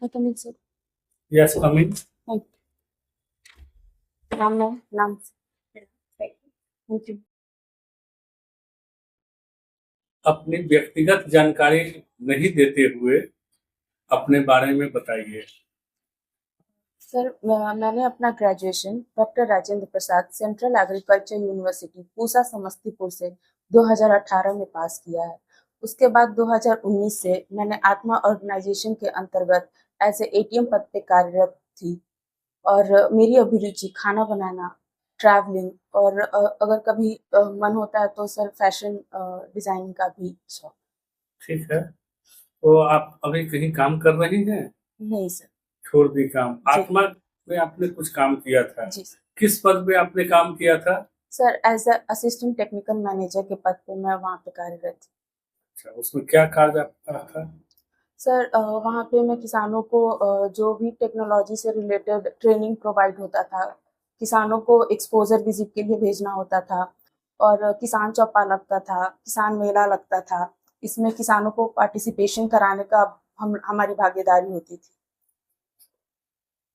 I come in, sir. Yes, come in. Thank you. नाम है नाम से। Thank you. अपनी व्यक्तिगत जानकारी नहीं देते हुए अपने बारे में बताइए। सर मैंने अपना graduation doctor Rajendra Prasad central agriculture university Pusa Samastipur से 2018 में पास किया है। उसके बाद 2019 से मैंने आत्मा ऑर्गेनाइजेशन के अंतर्गत एज ए एटीएम पद पे कार्यरत थी और मेरी अभिरुचि खाना बनाना, ट्रैवलिंग और अगर कभी मन होता है तो सर फैशन डिजाइनिंग का भी शौक। ठीक है, तो आप अभी कहीं काम कर रही हैं? नहीं सर। छोड़ दी काम। जी। आत्मा में आपने कुछ काम किया था? जी सर। किस पद पे आपने काम किया था? Sir as a assistant technical manager के पद पे मैं वहाँ पे कार्यरत थी। अच्छा, उसमें क्या कार्य आपका था? सर वहाँ पे मैं किसानों को जो भी टेक्नोलॉजी से रिलेटेड ट्रेनिंग प्रोवाइड होता था, किसानों को एक्सपोजर विजिट के लिए भेजना होता था और किसान चौपा लगता था, किसान मेला लगता था। इसमें किसानों को पार्टिसिपेशन कराने का हमारी भागीदारी होती थी।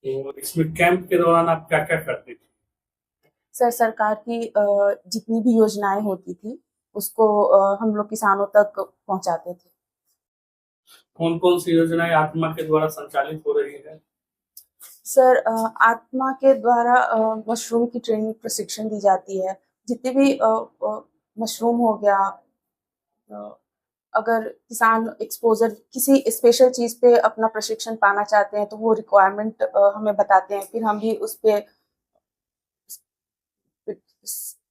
तो इसमें कैंप के दौरान आप क्या-क्या करती थी? सर सरकार की जितनी भी योजनाएं होती थी उसको हम लोग किसानों तक पहुंचाते थे। कौन-कौन सी योजनाएं आत्मा के द्वारा संचालित हो रही है? सर आत्मा के द्वारा मशरूम की ट्रेनिंग प्रशिक्षण दी जाती है। जितने भी मशरूम हो गया, अ, अगर किसान एक्सपोज़र किसी स्पेशल चीज़ पे अपना प्रशिक्षण पाना चाहते हैं तो वो रिक्वायरमेंट हमें बताते हैं, फिर हम भी उस पे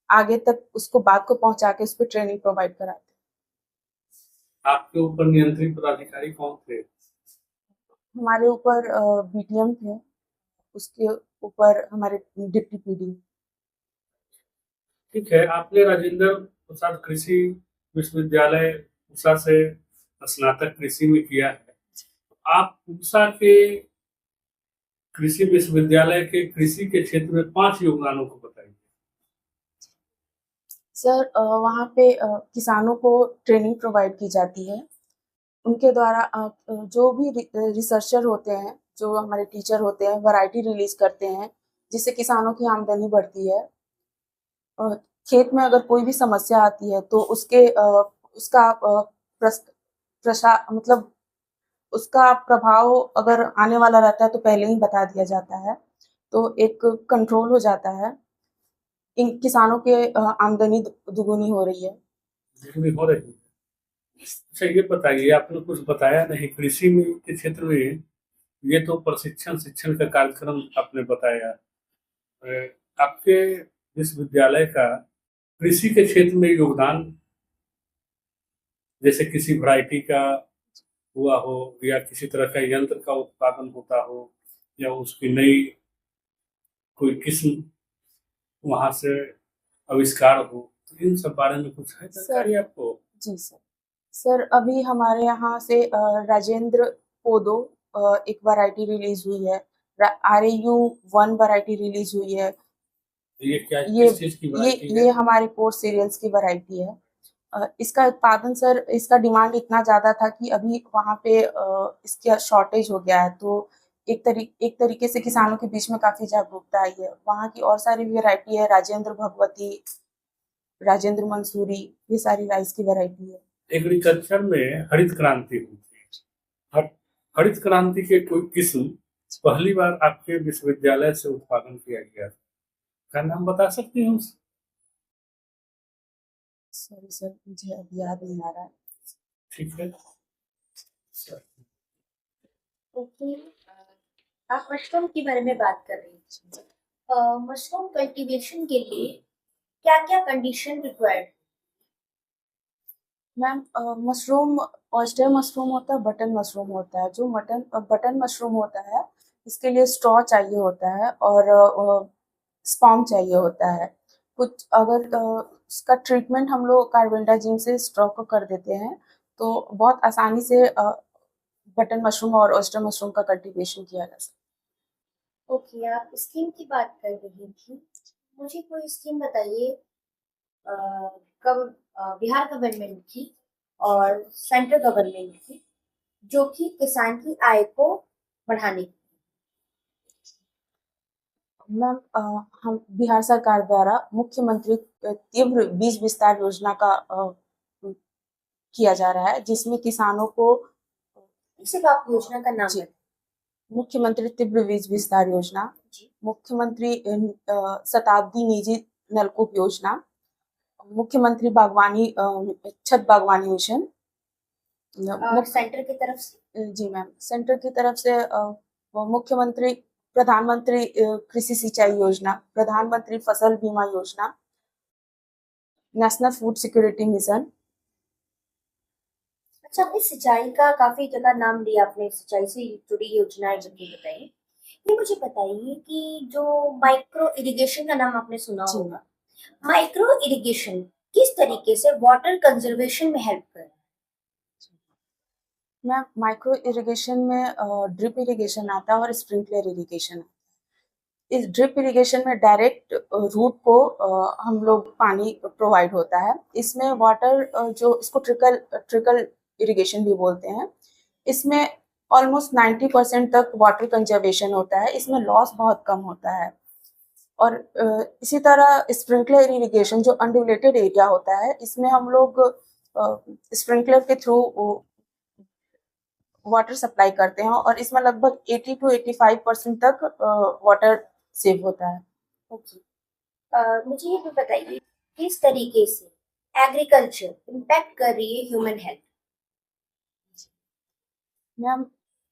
आगे तक उसको बात को पहुँचा के उस पे ट्रेनिंग प्रोवाइड कराते हैं। आपके ऊपर नियंत्रण पदाधिकारी कौन थे? हमारे ऊपर बीडीएम थे, उसके ऊपर हमारे डिप्टी पीडी। ठीक है, आपने राजेंद्र प्रसाद कृषि विश्वविद्यालय पूसा से स्नातक कृषि में किया है। आप पूसा के कृषि विश्वविद्यालय के कृषि के क्षेत्र में 5 योगदानों को बताइए। सर वहाँ पे किसानों को ट्रेनिंग प्रोवाइड की जाती है। उनके द्वारा जो भी रिसर्चर होते हैं, जो हमारे टीचर होते हैं, वैरायटी रिलीज़ करते हैं, जिससे किसानों की आमदनी बढ़ती है। अ, खेत में अगर कोई भी समस्या आती है तो उसका प्रस प्रशा मतलब उसका प्रभाव अगर आने वाला रहता है तो पहले ही बता दिया जाता है, तो एक कंट्रोल हो जाता है। इन किसानों के आमदनी दुगुनी हो रही है। दुगनी हो रही है। अच्छा, ये बताइए, आपने कुछ बताया नहीं कृषि में के क्षेत्र में। ये तो प्रशिक्षण शिक्षण का कार्यक्रम आपने बताया। आपके विश्वविद्यालय का कृषि के क्षेत्र में योगदान, जैसे किसी वैरायटी का हुआ हो या किसी तरह का यंत्र का उत्पादन होता हो या उसकी नई कोई किस्म वहाँ से आविष्कार हो, तो इन सब बारे में कुछ है जानकारी आपको? जी सर। सर अभी हमारे यहाँ से राजेंद्र पोदो एक वैरायटी रिलीज़ हुई है। आरएयू 1 वैरायटी रिलीज़ हुई है। ये क्या ये किस चीज़ की वैरायटी है? ये हमारे कोर्स सीरियल्स की वैरायटी है। इसका उत्पादन सर इसका डिमांड इतना ज़्यादा था कि अभी वहाँ पे इसका शॉर्टेज हो गया है, तो एक तरीके से किसानों के बीच में काफ़ी जागरूकता आई है। वहाँ की और सारी वैरायटी है, राजेंद्र भगवती, राजेंद्र मंसूरी, ये सारी राइस की वैरायटी है। एग्रीकल्चर में हरित क्रांति हुई थी। हरित क्रांति के कोई किस्म पहली बार आपके विश्वविद्यालय से उत्पादन किया गया था, का नाम बता सकती हैं उस? सॉरी सर, मुझे अभी याद नहीं आ रहा है। ठीक है सर। ओके, आप मशरूम के बारे में बात कर रही थी। मशरूम कल्टीवेशन के लिए क्या क्या condition required? Ma'am mushroom oyster mushroom होता है, बटन मशरूम होता है। जो बटन मशरूम होता है इसके लिए स्ट्रॉ चाहिए होता है और स्पॉन्ज चाहिए होता है। कुछ अगर उसका ट्रीटमेंट हम लोग कार्बेंडाजिम से स्ट्रॉ को कर देते हैं तो बहुत आसानी से बटन मशरूम और ऑयस्टर मशरूम का कल्टीवेशन किया जा सकता है। ओके, आप स्कीम की बात कर रही थी। मुझे कोई स्कीम बताइए, बिहार गवर्नमेंट की और सेंट्रल गवर्नमेंट की, जो कि किसान की आय को बढ़ाने की? मैम हम बिहार सरकार द्वारा मुख्यमंत्री तीव्र बीज विस्तार योजना का किया जा रहा है, जिसमें किसानों को सिर्फ आप योजना का नाम जी, बताइए। मुख्यमंत्री तीव्र बीज विस्तार योजना, जी। मुख्यमंत्री शताब्दी निजी नलकूप योजना, मुख्यमंत्री बागवानी छत बागवानी मिशन। और सेंटर की तरफ से? जी मैम, सेंटर की तरफ से मुख्यमंत्री प्रधानमंत्री कृषि सिंचाई योजना, प्रधानमंत्री फसल बीमा योजना, नेशनल फूड सिक्योरिटी मिशन। अच्छा, आपने सिंचाई का काफी जगह नाम लिया, आपने सिंचाई से जुड़ी योजनाएं जो की बताई। ये मुझे बताइए कि जो माइक्रो इरिगेशन का नाम आपने सुना जी होगा, माइक्रो इरिगेशन किस तरीके से वाटर कंजर्वेशन में हेल्प कर रहा है? मैम, माइक्रो इरिगेशन में ड्रिप इरिगेशन आता है और स्प्रिंकलर इरिगेशन। इस ड्रिप इरिगेशन में डायरेक्ट रूट को हम लोग पानी प्रोवाइड होता है। इसमें वाटर जो इसको ट्रिकल ट्रिकल इरिगेशन भी बोलते हैं। इसमें ऑलमोस्ट 90% तक वाटर कंजर्वेशन होता है। इसमें लॉस बहुत कम होता है। और इसी तरह स्प्रिंकलर इरिगेशन जो अनडिवलेटेड एरिया होता है, इसमें हम लोग स्प्रिंकलर के थ्रू वाटर सप्लाई करते हैं और इसमें लगभग 80 to 85% तक वाटर सेव होता है। ओके। मुझे ये भी बताइए किस तरीके से एग्रीकल्चर इम्पैक्ट कर रही है ह्यूमन हेल्थ? मैम,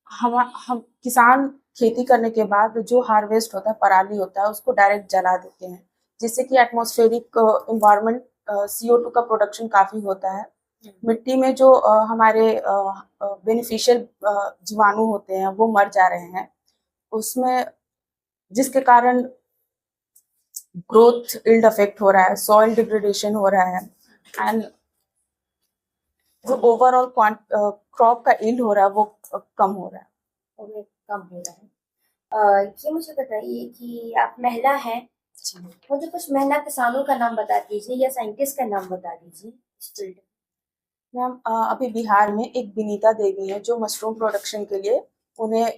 हम किसान खेती करने के बाद जो हार्वेस्ट होता है, पराली होता है, उसको डायरेक्ट जला देते हैं, जिससे कि एटमॉस्फेरिक इन्वायरमेंट CO2 का प्रोडक्शन काफ़ी होता है। मिट्टी में जो हमारे बेनिफिशियल जीवाणु होते हैं वो मर जा रहे हैं उसमें, जिसके कारण ग्रोथ इल्ड अफेक्ट हो रहा है, सॉइल डिग्रेडेशन हो रहा है एंड जो ओवरऑल क्रॉप का इल्ड हो रहा है वो कम हो रहा है। और कम हो रहा है। ये मुझे बताइए कि आप महिला हैं, मुझे कुछ महिला किसानों का नाम बता दीजिए या साइंटिस्ट का नाम बता दीजिए इस फील्ड में। मैम, अभी बिहार में एक विनीता देवी है जो मशरूम प्रोडक्शन के लिए उन्हें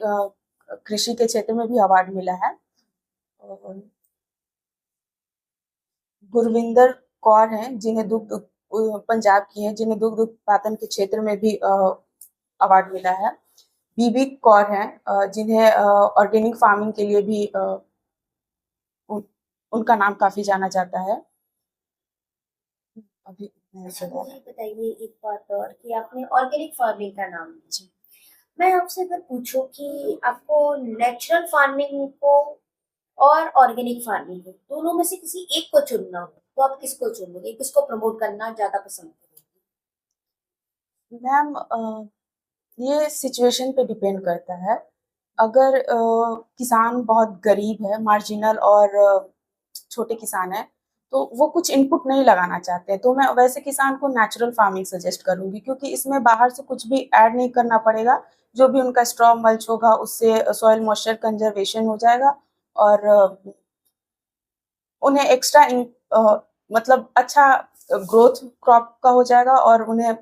कृषि के क्षेत्र में भी अवार्ड मिला है। और गुरविंदर कौर हैं जिन्हें दुग्ध पंजाब की हैं जिन्हें दुग्ध उत्पादन के क्षेत्र में भी अवार्ड मिला है। बीबी कौर हैं जिन्हें ऑर्गेनिक फार्मिंग के लिए भी उनका नाम काफी जाना जाता है। अभी अच्छा, मुझे बताइए एक बात और कि आपने ऑर्गेनिक फार्मिंग का नाम लिया। मैं आपसे अगर पूछूं कि आपको नेचुरल फार्मिंग को और ऑर्गेनिक फार्मिंग को दोनों में से किसी एक को चुनना हो तो आप किसको चुनोगे, किसको प्रमोट करना ज्यादा पसंद करोगे? मैम, ये सिचुएशन पे डिपेंड करता है। अगर किसान बहुत गरीब है, मार्जिनल और छोटे किसान है, तो वो कुछ इनपुट नहीं लगाना चाहते हैं, तो मैं वैसे किसान को नेचुरल फार्मिंग सजेस्ट करूंगी, क्योंकि इसमें बाहर से कुछ भी ऐड नहीं करना पड़ेगा। जो भी उनका स्ट्रॉ मल्च होगा उससे सॉइल मॉइस्चर कंजर्वेशन हो जाएगा और उन्हें एक्स्ट्रा मतलब अच्छा ग्रोथ क्रॉप का हो जाएगा और उन्हें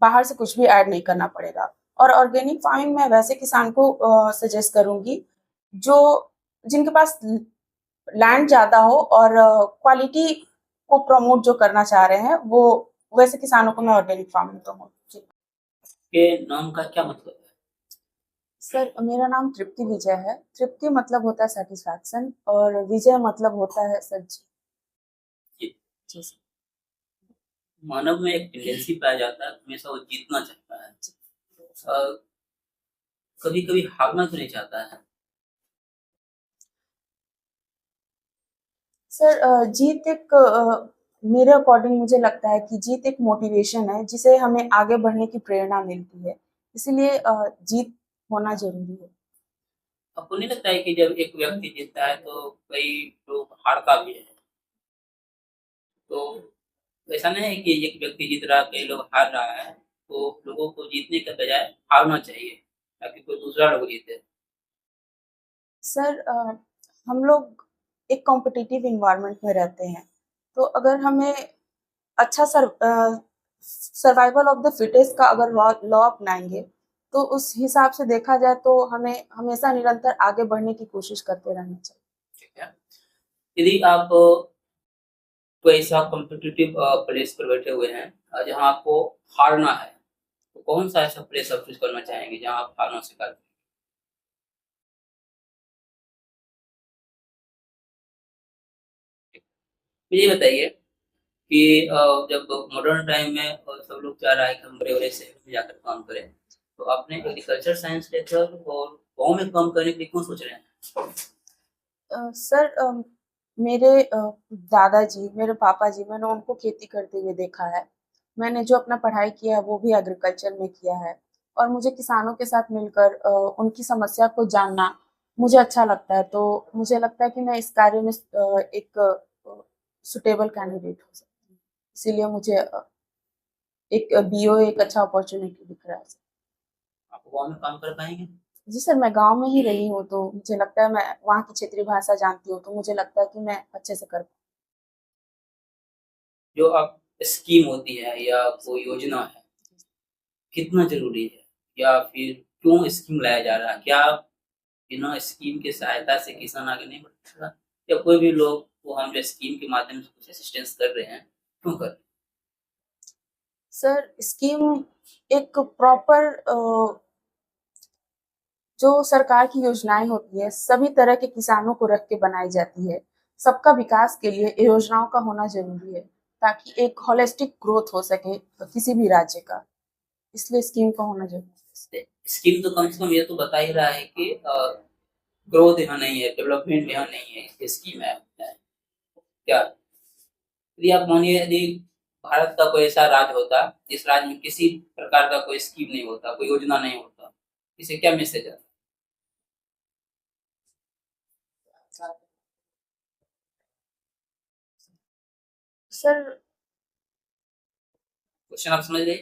बाहर से कुछ भी ऐड नहीं करना पड़ेगा। और ऑर्गेनिक फार्मिंग में वैसे किसान को सजेस्ट करूंगी जो जिनके पास लैंड ज़्यादा हो और क्वालिटी को प्रमोट जो करना चाह रहे हैं, वो वैसे किसानों को मैं ऑर्गेनिक फार्मिंग प्रमोट। के नाम का क्या मतलब है? सर, मेरा नाम तृप्ति विजय है। तृप्ति मतलब होता है सेटिस्फैक्शन और विजय मतलब होता है सर जी। जी सर। मानव में एक टेंडेंसी पाया जाता है, हमेशा वो जीतना चाहता है, कभी कभी हारना क्यों नहीं चाहता है? सर, जीत एक मेरे अकॉर्डिंग मुझे लगता है कि जीत एक मोटिवेशन है जिसे हमें आगे बढ़ने की प्रेरणा मिलती है, इसीलिए जीत होना जरूरी है। आपको नहीं लगता है कि जब एक व्यक्ति जीतता है तो कई लोग हारता भी है? तो ऐसा नहीं है कि एक व्यक्ति जीत रहा है कई लोग हार रहा है, तो लोगों को जीतने के बजाय हारना चाहिए ताकि कोई दूसरा लोग जीते। सर, हम लोग एक कॉम्पिटिटिव इन्वायरमेंट में रहते हैं, तो अगर हमें अच्छा सर्वाइवल ऑफ द फिटेस्ट का अगर लॉ अपनाएंगे तो उस हिसाब से देखा जाए तो हमें हमेशा निरंतर आगे बढ़ने की कोशिश करते रहना चाहिए। ठीक है। यदि आप कोई ऐसा कॉम्पिटिटिव प्लेस पर बैठे हुए हैं जहाँ आपको हारना है, तो कौन सा ऐसा प्लेस आप चूज करना चाहेंगे जहाँ आप हारना स्वीकार करें? मुझे बताइए कि जब मॉडर्न टाइम में सब लोग चाह रहा है कि हम बड़े-बड़े शहर में जाकर काम करें, तो आपने एग्रीकल्चर साइंस लेकर और गाँव में काम करने के लिए क्यों सोच रहे हैं? सर मेरे दादाजी, मेरे पापा जी, मैंने उनको खेती करते हुए देखा है। मैंने जो अपना पढ़ाई किया है वो भी एग्रीकल्चर में किया है और मुझे किसानों के साथ मिलकर उनकी समस्या को जानना मुझे अच्छा लगता है। तो मुझे लगता है कि मैं इस कार्य में एक सुटेबल कैंडिडेट हो सकती हूँ। इसीलिए मुझे एक बीओ एक अच्छा अपॉर्च्युनिटी दिख रहा है। आप गाँव में काम कर पाएँगे? जी सर, मैं गाँव में ही रही हूँ तो मुझे लगता है मैं वहाँ की क्षेत्रीय भाषा जानती हूँ, तो मुझे लगता है कि मैं अच्छे से कर जो आप स्कीम होती है या कोई योजना है, कितना ज़रूरी है? या फिर क्यों स्कीम लाया जा रहा है? क्या बिना स्कीम की सहायता से किसान आगे नहीं बढ़ सकता? या कोई भी लोग को हम जो स्कीम के माध्यम से कुछ असिस्टेंस कर रहे हैं, क्यों कर रहे हैं? सर स्कीम एक प्रॉपर जो सरकार की योजनाएं होती है सभी तरह के किसानों को रख के बनाई जाती है। सबका विकास के लिए ये योजनाओं का होना जरूरी है ताकि एक होलिस्टिक ग्रोथ हो सके किसी भी राज्य का, इसलिए स्कीम का होना जरूरी है। स्कीम तो कम से कम ये तो बता ही रहा है कि ग्रोथ यहाँ नहीं है, डेवलपमेंट यहाँ नहीं है, ये स्कीम है। क्या यदि आप मानिए यदि भारत का कोई ऐसा राज्य होता जिस राज्य में किसी प्रकार का कोई स्कीम नहीं होता, कोई योजना नहीं होता, इसे क्या मैसेज आता? सर क्वेश्चन आप समझ रहे?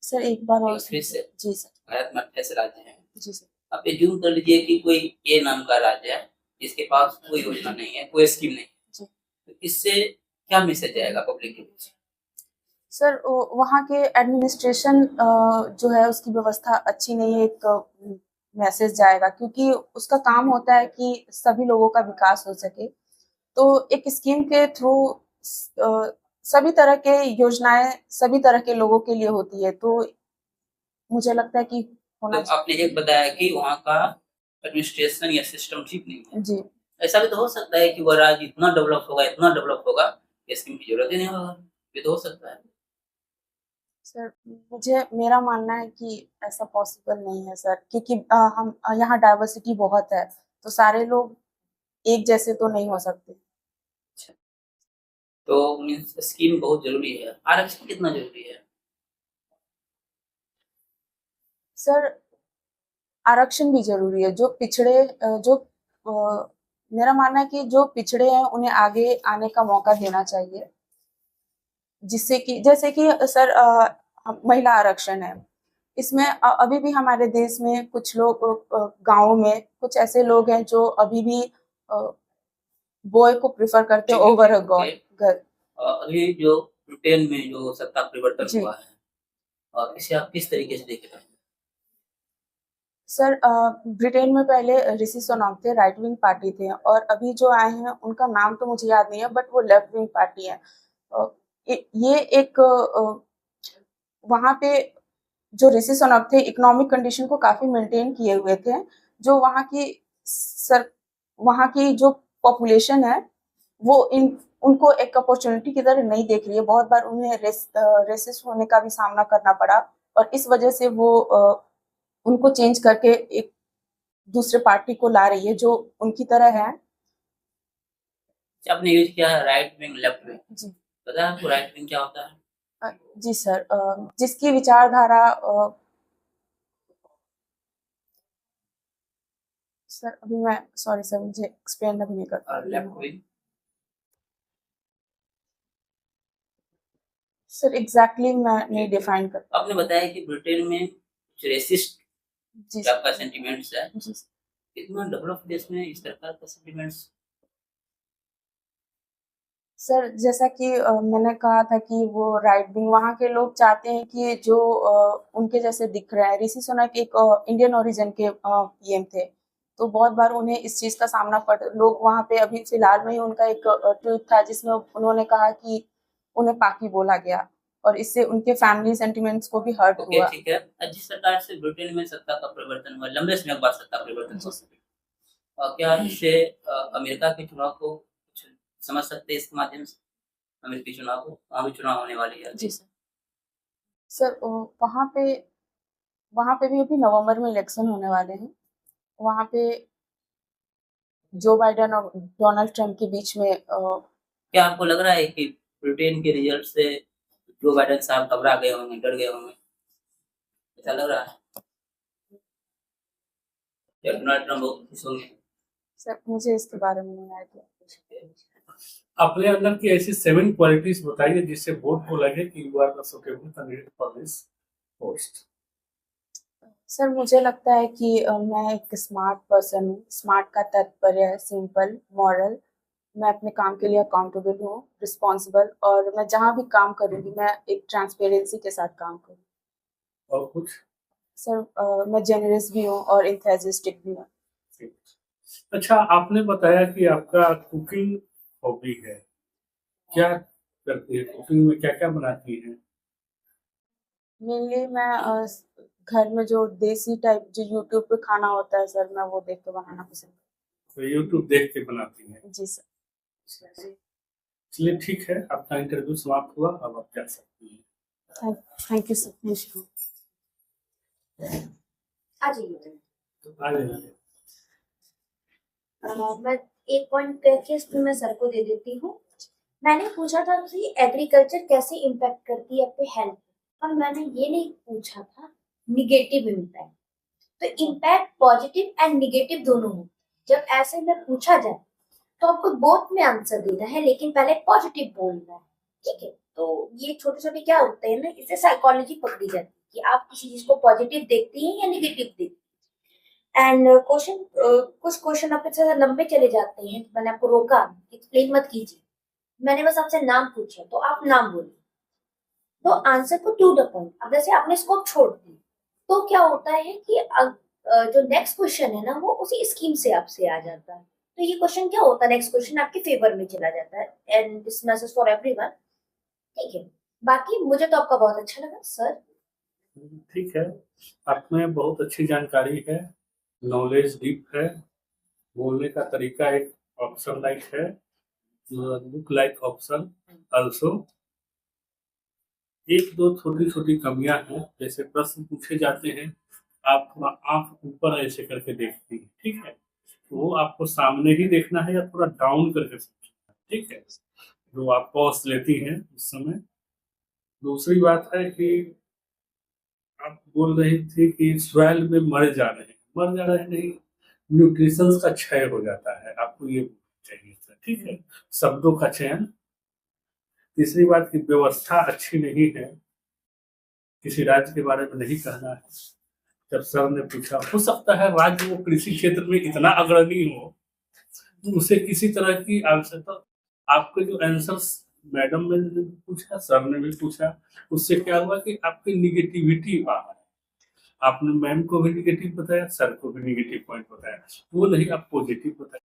सर एक बार और फिर से जी सर। भारत में 28 राज्य हैं। जी सर। आप एज्यूम कर लीजिए कि कोई ए नाम का राज्य है जिसके पास कोई योजना नहीं है, कोई स्कीम नहीं है। जी तो इससे क्या मैसेज जाएगा पब्लिक के बीच? सर वहाँ के एडमिनिस्ट्रेशन जो है उसकी व्यवस्था अच्छी नहीं है, एक मैसेज जाएगा क्योंकि उसका काम होता है कि सभी लोगों का विकास हो सके। तो एक स्कीम के थ्रू सभी तरह के योजनाएं सभी तरह के लोगों के लिए होती है, तो मुझे लगता है कि तो होना आपने एक बताया कि वहाँ का एडमिनिस्ट्रेशन या सिस्टम ठीक नहीं है। जी ऐसा भी तो हो सकता है कि वो राज्य इतना डेवलप होगा कि स्कीम की जरूरत ही नहीं होगा। ये तो हो सकता है। सर। मुझे मेरा मानना है कि ऐसा पॉसिबल नहीं है सर, क्योंकि हम यहाँ डाइवर्सिटी बहुत है, तो सारे लोग एक जैसे तो नहीं हो सकते। अच्छा, तो मीन्स स्कीम बहुत जरूरी है। आरक्षण कितना जरूरी है? सर आरक्षण भी जरूरी है। जो पिछड़े जो मेरा मानना है कि जो पिछड़े हैं उन्हें आगे आने का मौका देना चाहिए, जिससे कि जैसे कि सर महिला आरक्षण है, इसमें अभी भी हमारे देश में कुछ लोग गाँव में कुछ ऐसे लोग हैं जो अभी भी बॉय को प्रेफर करते हैं ओवर अ गर्ल। अभी जो ब्रिटेन में जो सत्ता परिवर्तन जी हुआ है और इसे आप किस तरीके से देख रहे हैं? सर ब्रिटेन में पहले ऋषि सुनक थे, राइट विंग पार्टी थे, और अभी जो आए हैं उनका नाम तो मुझे याद नहीं है, बट वो लेफ्ट विंग पार्टी है। ये एक वहाँ पे जो ऋषि सुनक थे इकोनॉमिक कंडीशन को काफी मेंटेन किए हुए थे। जो सर वहाँ की जो पॉपुलेशन है वो इन उनको एक अपॉर्चुनिटी की तरह नहीं देख रही है। बहुत बार उन्हें रेसिस्ट होने का भी सामना करना पड़ा और इस वजह से वो उनको चेंज करके एक दूसरे पार्टी को ला रही है जो उनकी तरह है। आपने यूज किया है राइट विंग, लेफ्ट विंग। जी पता है आपको राइट विंग क्या होता है? जी सर, जिसकी विचारधारा सर अभी मैं सॉरी सर मुझे एक्सप्लेन अभी नहीं कर पा और रही लेफ्ट हूँ। विंग? सर एग्जैक्टली मैं नहीं डिफाइन कर पा आपने बताया कि ब्रिटेन में कुछ रेसिस्ट जी आपका सेंटिमेंट्स है। जी इतना डेवलप देश में इस तरह का सेंटिमेंट्स सर जैसा कि मैंने कहा था कि वो राइट विंग वहाँ के लोग चाहते हैं कि जो उनके जैसे दिख रहे हैं। ऋषि सुनक एक इंडियन ओरिजिन के पीएम थे, तो बहुत बार उन्हें इस चीज़ का सामना पड़ लोग वहाँ पे अभी फिलहाल में ही उनका एक ट्वीट था जिसमें उन्होंने कहा कि उन्हें पापी बोला गया और इससे उनके फैमिली सेंटिमेंट्स को भी हर्ट ओके, हुआ। ठीक है। जिस प्रकार से ब्रिटेन में सत्ता का परिवर्तन हुआ, लंबे समय बाद सत्ता परिवर्तन जी हुआ, सर। क्या इससे अमेरिका के चुनाव को कुछ समझ सकते हैं इसके माध्यम से? अमेरिकी चुनाव को, वहाँ भी चुनाव होने वाली है जी अभी। सर। सर वहाँ पे भी अभी नवंबर में इलेक्शन होने वाले हैं। वहाँ पे जो बाइडेन और डोनाल्ड ट्रंप के बीच में क्या आपको लग रहा है कि ब्रिटेन के रिजल्ट से जो बाइडेन साहब घबरा गए होंगे, डर गए होंगे? ऐसा लग रहा है? या डोनाल्ड ट्रंप बहुत खुश होंगे? सर मुझे इसके बारे में नहीं आइडिया। अपने अंदर की ऐसी 7 क्वालिटीज बताइए जिससे वोट को लगे कि you are the suitable candidate for this post. Sir मुझे लगता है कि मैं एक स्मार्ट पर्सन हूँ। स्मार्ट का तात्पर्य है सिंपल, मॉरल। मैं अपने काम के लिए अकाउंटेबल हूँ, रिस्पॉन्सिबल, और मैं जहाँ भी काम करूँगी मैं एक ट्रांसपेरेंसी के साथ काम करूँ। और कुछ? सर मैं जेनरस भी हूँ और इंथुसियास्टिक भी हूँ। अच्छा, आपने बताया कि आपका कुकिंग हॉबी है। क्या करती है कुकिंग में, क्या क्या बनाती है? मेनली मैं घर में जो देसी टाइप जो यूट्यूब पे खाना होता है सर, मैं वो देख के बनाना पसंद तो यूट्यूब देख के बनाती है। जी सर। चलिए ठीक है, आपका इंटरव्यू समाप्त हुआ, अब आप जा सकती हैं। Thank you sir. Thank you. आ जाइए। आ जाइए। मैं एक पॉइंट करके इसमें मैं सर को दे देती हूँ। मैंने पूछा था कि एग्रीकल्चर कैसे इम्पैक्ट करती है आपके हेल्थ, और मैंने ये नहीं पूछा था निगेटिव इम्पैक्ट। तो इम्पैक्ट पॉजिटिव एंड निगेटिव दोनों हो। जब ऐसे में पूछा जाए तो आपको बोथ में आंसर देना है, लेकिन पहले पॉजिटिव बोलना है, ठीक है? तो ये छोटे छोटे क्या होते हैं ना, इससे साइकोलॉजी पकड़ी जाती है कि आप किसी चीज को पॉजिटिव देखती हैं या निगेटिव देखती हैं। एंड क्वेश्चन कुछ क्वेश्चन आपके थोड़ा लंबे चले जाते हैं, मैंने आपको रोका, एक्सप्लेन मत कीजिए। मैंने बस आपसे नाम पूछा तो आप नाम बोलिए, तो आंसर को टू द पॉइंट। अब जैसे आपने स्कोप छोड़ दी तो क्या होता है कि जो नेक्स्ट क्वेश्चन है ना वो उसी स्कीम से आपसे आ जाता है। तो ये क्वेश्चन क्या होता है, नेक्स्ट क्वेश्चन आपके फेवर में चला जाता है। And this message for everyone, ठीक है? बाकी मुझे तो आपका बहुत अच्छा लगा सर। ठीक है, आप में बहुत अच्छी जानकारी है, नॉलेज डीप है, बोलने का तरीका एक ऑप्शन लाइक है, लुक लाइक ऑप्शन आल्सो। एक दो छोटी छोटी कमियां हैं, जैसे प्रश्न पूछे जाते हैं आप थोड़ा आंख ऊपर ऐसे करके देखती हैं, ठीक है? तो वो आपको सामने ही देखना है या थोड़ा डाउन करके सोचना है, ठीक है? जो आप पॉज लेती हैं उस समय। दूसरी बात है कि आप बोल रही थी कि स्वेल में मर जा रहे नहीं, न्यूट्रिशन का क्षय हो जाता है, आपको ये चाहिए था, ठीक है? शब्दों का चयन। तीसरी बात की व्यवस्था अच्छी नहीं है, किसी राज्य के बारे में नहीं कहना है। जब सर ने पूछा, हो सकता है राज्य वो कृषि क्षेत्र में इतना अग्रणी हो तो उसे किसी तरह की आवश्यकता। आपके जो आंसर्स मैडम ने भी पूछा, सर ने भी पूछा, उससे क्या हुआ कि आपकी निगेटिविटी बाहर। आपने मैम को भी निगेटिव बताया, सर को भी निगेटिव पॉइंट बताया, वो नहीं आप पॉजिटिव बताया।